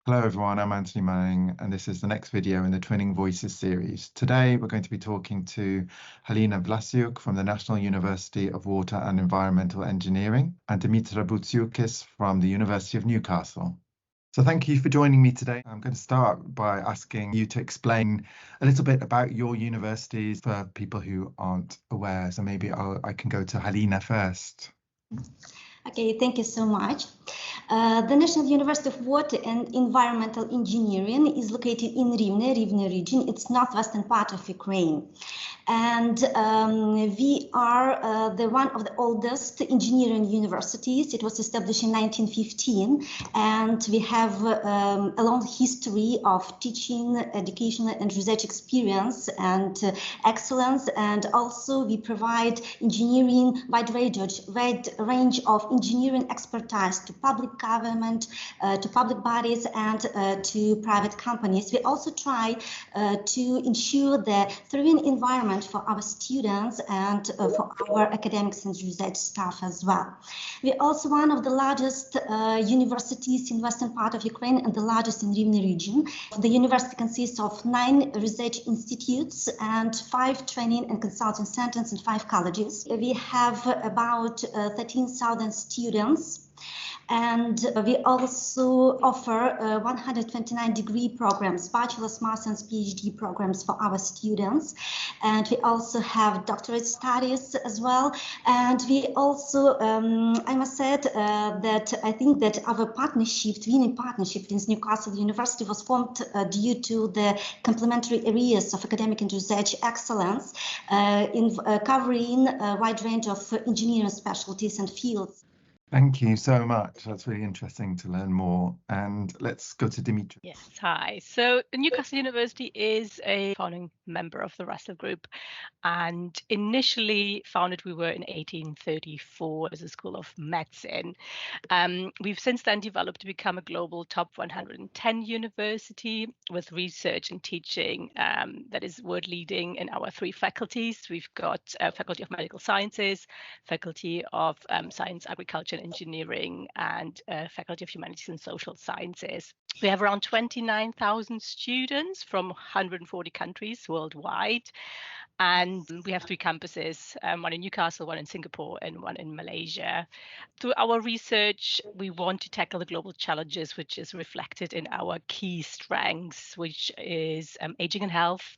Hello everyone, I'm Anthony Manning, and this is the next video in the Twinning Voices series. Today we're going to be talking to Halina Vlasiuk from the National University of Water and Environmental Engineering and Dimitra Butsioukis from the University of Newcastle. So thank you for joining me today. I'm going to start by asking you to explain a little bit about your universities for people who aren't aware. So maybe I can go to Halina first. Okay, thank you so much. The National University of Water and Environmental Engineering is located in Rivne region. It's northwestern part of Ukraine. And we are the one of the oldest engineering universities. It was established in 1915, and we have a long history of teaching, educational and research experience and excellence. And also we provide engineering wide range of engineering expertise to public government, to public bodies, and to private companies. We also try to ensure the thriving environment for our students and for our academics and research staff as well. We're also one of the largest universities in western part of Ukraine and the largest in Rivne region. The university consists of 9 research institutes and 5 training and consulting centers and 5 colleges. We have about 13,000 students. And we also offer 129 degree programs, bachelor's, master's, PhD programs for our students. And we also have doctorate studies as well. And we also, I must say that I think that our partnership, twinning partnership with Newcastle University was formed due to the complementary areas of academic and research excellence in covering a wide range of engineering specialties and fields. Thank you so much. That's really interesting to learn more. And let's go to Dimitra. Yes, hi. So Newcastle University is a founding member of the Russell Group, and initially founded, we were in 1834 as a school of medicine. We've since then developed to become a global top 110 university with research and teaching that is world leading in our 3 faculties. We've got Faculty of Medical Sciences, Faculty of Science, Agriculture and Engineering, and Faculty of Humanities and Social Sciences. We have around 29,000 students from 140 countries worldwide. And we have 3 campuses, one in Newcastle, one in Singapore, and one in Malaysia. Through our research, we want to tackle the global challenges, which is reflected in our key strengths, which is aging and health,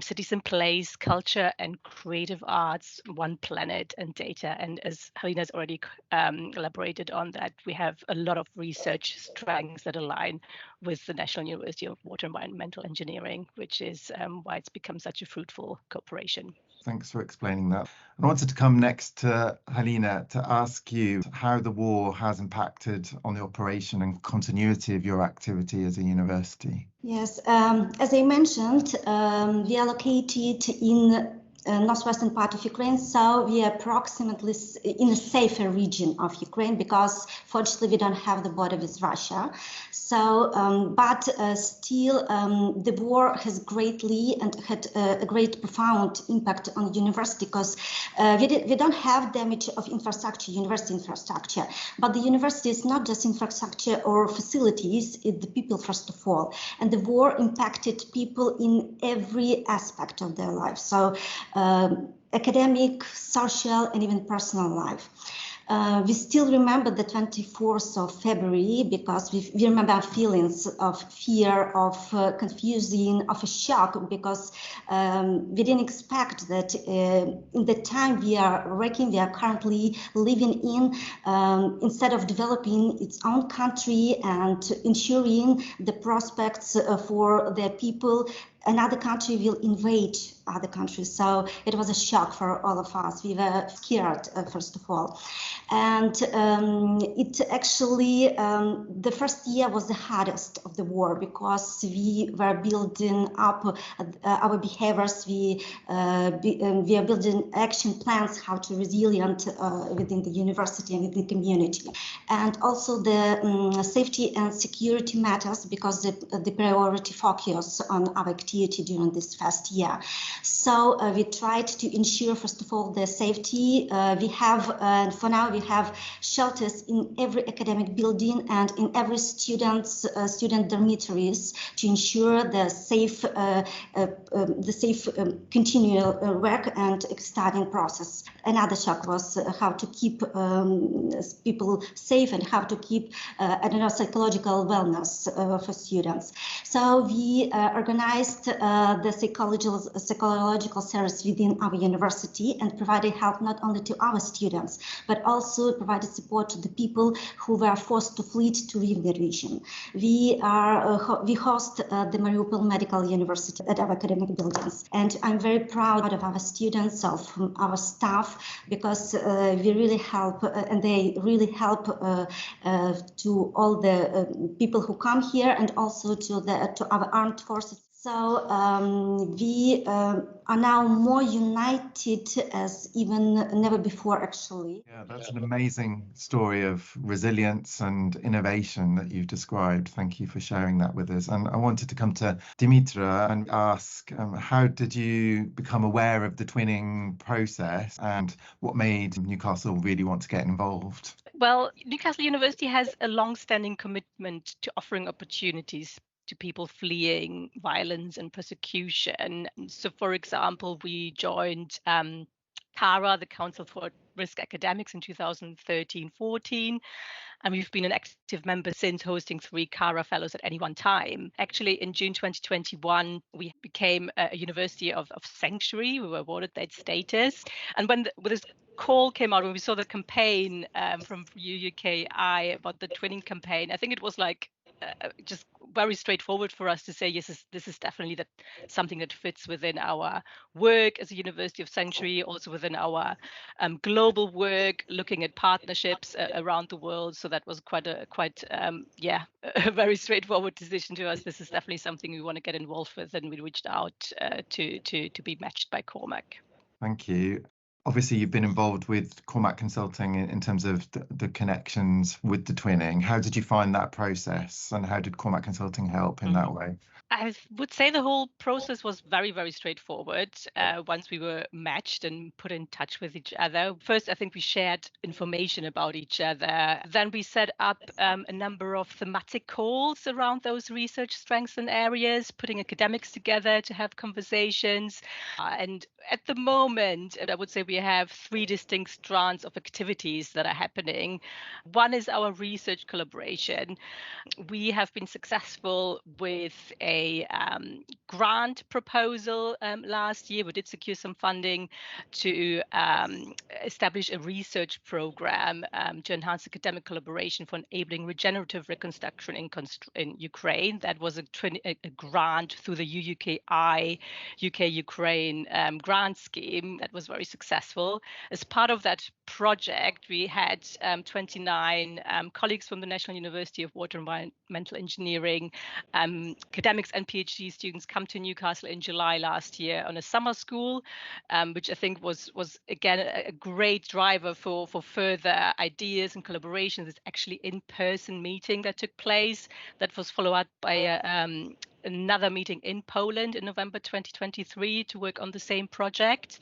cities and place, culture and creative arts, one planet, and data. And as Halina has already elaborated on that, we have a lot of research strengths that align with the National University of Water and Environmental Engineering, which is why it's become such a fruitful cooperation. Thanks for explaining that. I wanted to come next to Halina to ask you how the war has impacted on the operation and continuity of your activity as a university. Yes, as I mentioned, we are located in northwestern part of Ukraine, so we are approximately in a safer region of Ukraine because fortunately we don't have the border with Russia. So, but still the war has greatly and had a great profound impact on the university because we don't have damage of infrastructure, university infrastructure, but the university is not just infrastructure or facilities, it's the people first of all. And the war impacted people in every aspect of their life. So academic, social, and even personal life. We still remember the 24th of February because we remember our feelings of fear, of confusion, of a shock because we didn't expect that in the time we are currently living in, instead of developing its own country and ensuring the prospects for their people, another country will invade other countries. So it was a shock for all of us. We were scared, first of all. And it actually, the first year was the hardest of the war because we were building up our behaviors. We are building action plans, how to resilient within the university and within the community. And also the safety and security matters because the priority focus on our activities. activity during this first year. So we tried to ensure, first of all, the safety. We have, for now, we have shelters in every academic building and in every student dormitories to ensure the safe continual work and studying process. Another shock was how to keep people safe and how to keep psychological wellness for students. So we organized the psychological service within our university and provided help not only to our students but also provided support to the people who were forced to flee to Rivne region. We host the Mariupol Medical University at our academic buildings, and I'm very proud of our students, of our staff, because we really help and they really help to all the people who come here and also to our armed forces. So we are now more united as even never before, actually. Yeah, that's an amazing story of resilience and innovation that you've described. Thank you for sharing that with us. And I wanted to come to Dimitra and ask, how did you become aware of the twinning process and what made Newcastle really want to get involved? Well, Newcastle University has a long-standing commitment to offering opportunities to people fleeing violence and persecution. So, for example, we joined CARA, the Council for Risk Academics, in 2013-14. And we've been an active member since, hosting 3 CARA fellows at any one time. Actually, in June 2021, we became a university of sanctuary. We were awarded that status. And when this call came out, when we saw the campaign from UUKI about the twinning campaign, I think it was like just very straightforward for us to say, yes, this is definitely something that fits within our work as a University of Sanctuary, also within our global work, looking at partnerships around the world. So that was a very straightforward decision to us. This is definitely something we want to get involved with, and we reached out to be matched by Cormac. Thank you. Obviously, you've been involved with Cormac Consulting in terms of the connections with the twinning. How did you find that process, and how did Cormac Consulting help in that way? I would say the whole process was very, very straightforward once we were matched and put in touch with each other. First, I think we shared information about each other. Then we set up a number of thematic calls around those research strengths and areas, putting academics together to have conversations. And at the moment, I would say we have 3 distinct strands of activities that are happening. One is our research collaboration. We have been successful with a grant proposal last year. We did secure some funding to establish a research program to enhance academic collaboration for enabling regenerative reconstruction in Ukraine. That was a grant through the UUKI, UK-Ukraine grant scheme that was very successful. As part of that project, we had 29 colleagues from the National University of Water and Environmental Engineering, academics and PhD students come to Newcastle in July last year on a summer school, which I think was again a great driver for further ideas and collaborations. It's actually in-person meeting that took place that was followed up by another meeting in Poland in November 2023 to work on the same project.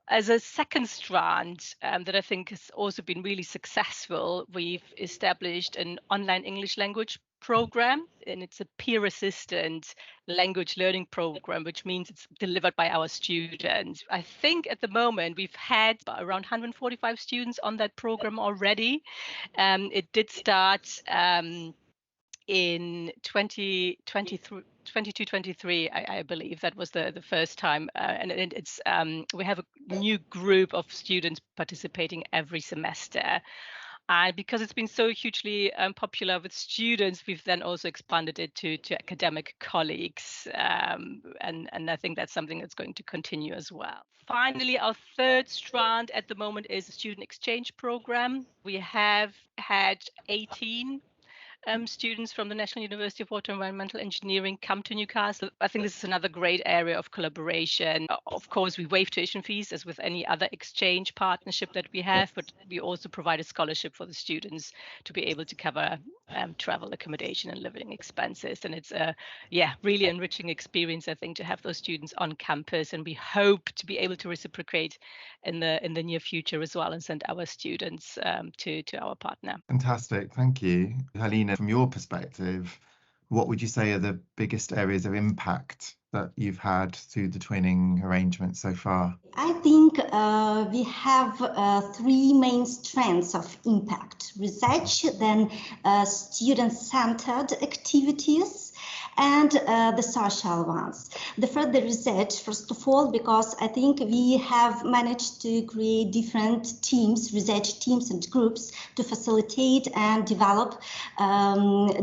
As a second strand that I think has also been really successful, we've established an online English language program, and it's a peer assistant language learning program, which means it's delivered by our students. I think at the moment we've had around 145 students on that program already. It did start in 22-23, I believe that was the first time, and it's we have a new group of students participating every semester. And because it's been so hugely popular with students, we've then also expanded it to academic colleagues. And I think that's something that's going to continue as well. Finally, our third strand at the moment is a student exchange program. We have had 18 students from the National University of Water and Environmental Engineering come to Newcastle. I think this is another great area of collaboration. Of course, we waive tuition fees as with any other exchange partnership that we have, but we also provide a scholarship for the students to be able to cover travel, accommodation and living expenses. And it's a really enriching experience, I think, to have those students on campus, and we hope to be able to reciprocate in the near future as well and send our students to our partner. Fantastic, thank you. Halina, from your perspective, what would you say are the biggest areas of impact that you've had through the twinning arrangement so far? I think we have three main strands of impact: research, then student-centered activities, and the social ones. The further research, first of all, because I think we have managed to create different teams, research teams and groups, to facilitate and develop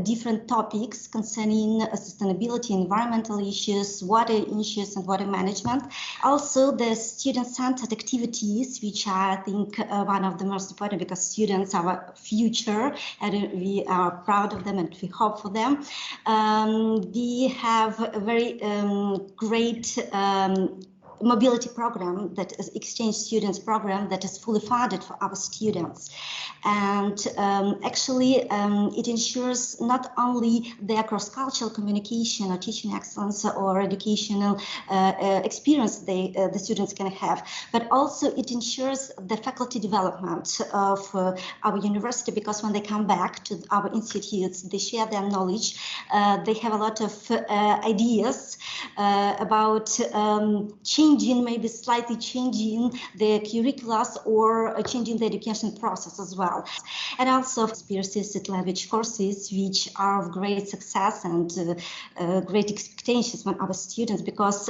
different topics concerning sustainability, environmental issues, water issues and water management. Also the student-centered activities, which are, I think, one of the most important, because students are our future and we are proud of them and we hope for them. We have a very great mobility program, that is exchange students program, that is fully funded for our students. And actually it ensures not only their cross-cultural communication or teaching excellence or educational experience the students can have, but also it ensures the faculty development of our university, because when they come back to our institutes, they share their knowledge. They have a lot of ideas about maybe slightly changing the curriculums or changing the education process as well. And also persistent language courses, which are of great success and great expectations from our students, because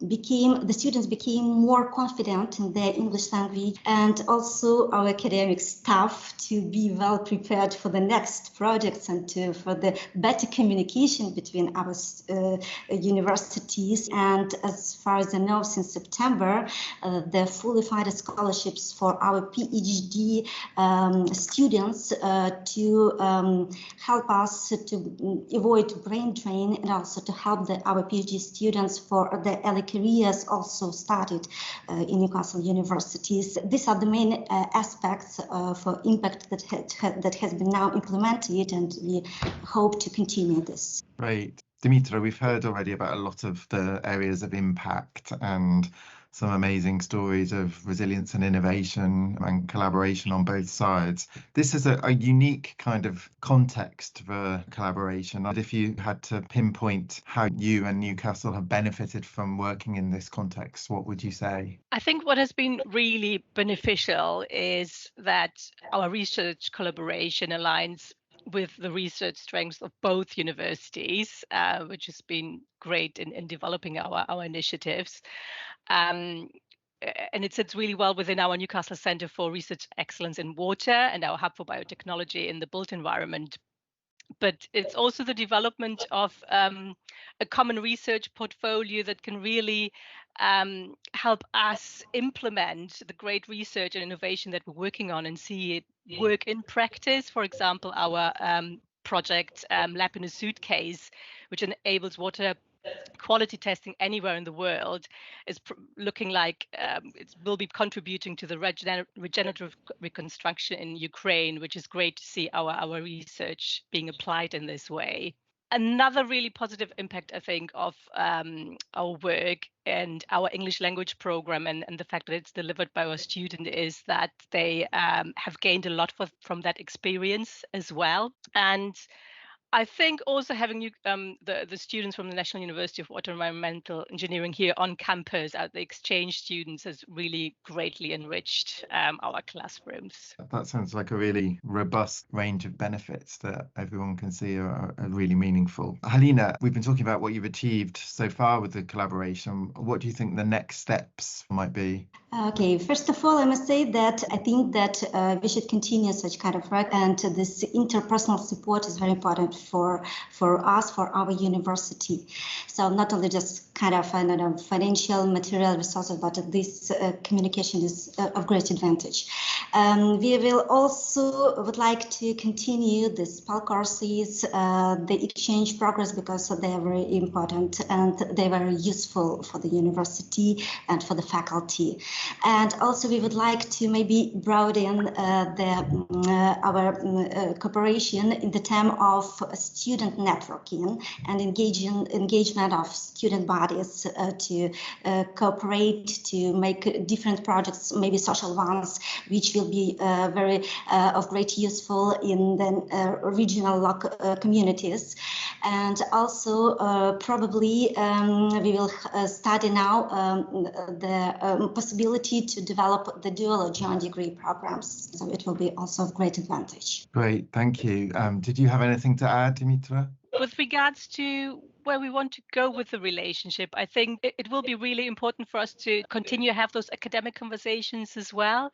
the students became more confident in their English language, and also our academic staff to be well prepared for the next projects and for the better communication between our universities. And as far as I know, since September, the fully funded scholarships for our PhD students to help us to avoid brain drain, and also to help our PhD students for the early careers also started in Newcastle universities. These are the main aspects for impact that has been now implemented, and we hope to continue this. Great. Dimitra, we've heard already about a lot of the areas of impact and some amazing stories of resilience and innovation and collaboration on both sides. This is a unique kind of context for collaboration. If you had to pinpoint how you and Newcastle have benefited from working in this context, what would you say? I think what has been really beneficial is that our research collaboration aligns with the research strengths of both universities, which has been great in developing our initiatives. And it sits really well within our Newcastle Centre for Research Excellence in Water and our Hub for Biotechnology in the built environment. But it's also the development of a common research portfolio that can really help us implement the great research and innovation that we're working on and see it work in practice. For example, our project Lab in a Suitcase, which enables water quality testing anywhere in the world, is looking like it will be contributing to the regenerative reconstruction in Ukraine, which is great to see our research being applied in this way. Another really positive impact, I think, of our work and our English language program and the fact that it's delivered by our student is that they have gained a lot from that experience as well. And I think also having the students from the National University of Water and Environmental Engineering here on campus as the exchange students has really greatly enriched our classrooms. That sounds like a really robust range of benefits that everyone can see are really meaningful. Halina, we've been talking about what you've achieved so far with the collaboration. What do you think the next steps might be? Okay, first of all, I must say that I think that we should continue such kind of work, and this interpersonal support is very important for us, for our university. So not only just kind of financial, material resources, but this communication is of great advantage. We will also would like to continue the SPAL courses, the exchange programs, because they are very important and they are very useful for the university and for the faculty. And also we would like to maybe broaden our cooperation in the term of student networking and engagement of student bodies to cooperate, to make different projects, maybe social ones, which will be very of great useful in the regional communities. And also probably we will study now the possibility to develop the dual joint degree programs. So it will be also of great advantage. Great, thank you. Did you have anything to add, Dimitra? With regards to where we want to go with the relationship, I think it will be really important for us to continue to have those academic conversations as well.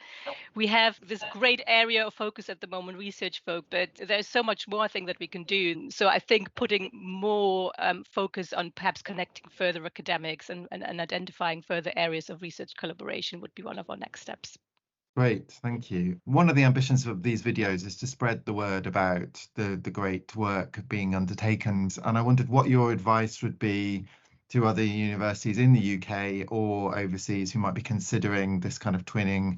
We have this great area of focus at the moment, research folk, but there's so much more I think that we can do. So I think putting more focus on perhaps connecting further academics and identifying further areas of research collaboration would be one of our next steps. Great, thank you. One of the ambitions of these videos is to spread the word about the great work being undertaken. And I wondered what your advice would be to other universities in the UK or overseas who might be considering this kind of twinning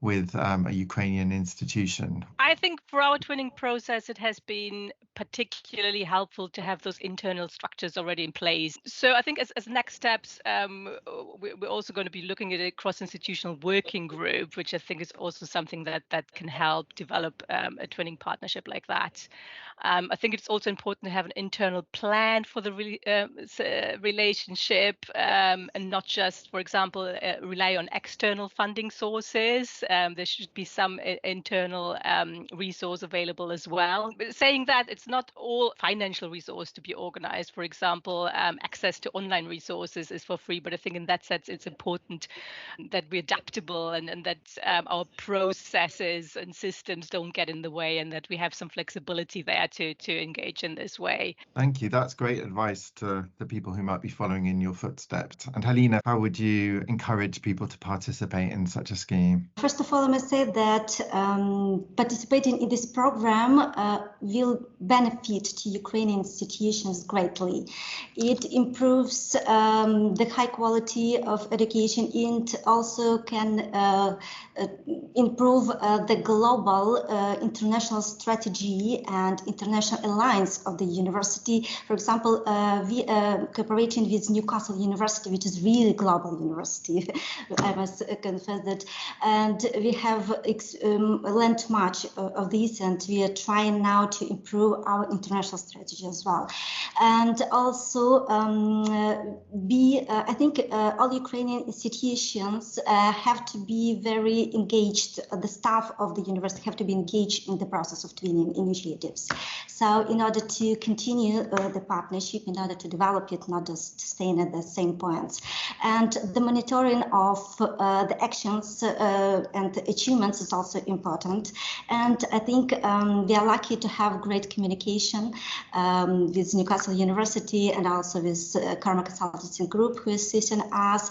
with a Ukrainian institution. I think for our twinning process, it has been particularly helpful to have those internal structures already in place. So I think as next steps, we're also going to be looking at a cross-institutional working group, which I think is also something that can help develop a twinning partnership like that. I think it's also important to have an internal plan for the relationship and not just, for example, rely on external funding sources. There should be some internal resource available as well. But saying that, it's not all financial resource to be organized. For example, access to online resources is for free, but I think in that sense, it's important that we're adaptable and that our processes and systems don't get in the way and that we have some flexibility there to engage in this way. Thank you. That's great advice to the people who might be following in your footsteps. And Halina, how would you encourage people to participate in such a scheme? First of all, I must say that participating in this program will benefit to Ukrainian institutions greatly. It improves the high quality of education. It also can improve the global international strategy and international alliance of the university. For example, we are cooperating with Newcastle University, which is really global university. I must confess that. And we have learned much of this, and we are trying now to improve our international strategy as well. And also, I think all Ukrainian institutions have to be very engaged. The staff of the university have to be engaged in the process of twinning initiatives. So in order to continue the partnership, in order to develop it, not just staying at the same points. And the monitoring of the actions and the achievements is also important. And I think we are lucky to have great communication with Newcastle University and also with Karma Consulting Group, who is assisting us.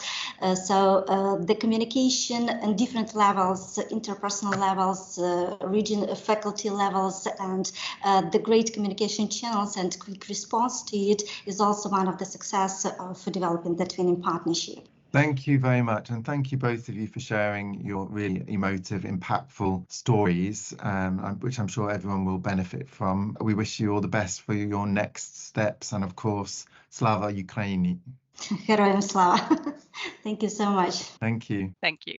So the communication on different levels, interpersonal levels, region faculty levels, and the great communication channels and quick response to it is also one of the success for developing the twinning partnership. Thank you very much. And thank you both of you for sharing your really emotive, impactful stories, which I'm sure everyone will benefit from. We wish you all the best for your next steps. And of course, Slava Ukraini. Heroyam Slava. Thank you so much. Thank you. Thank you.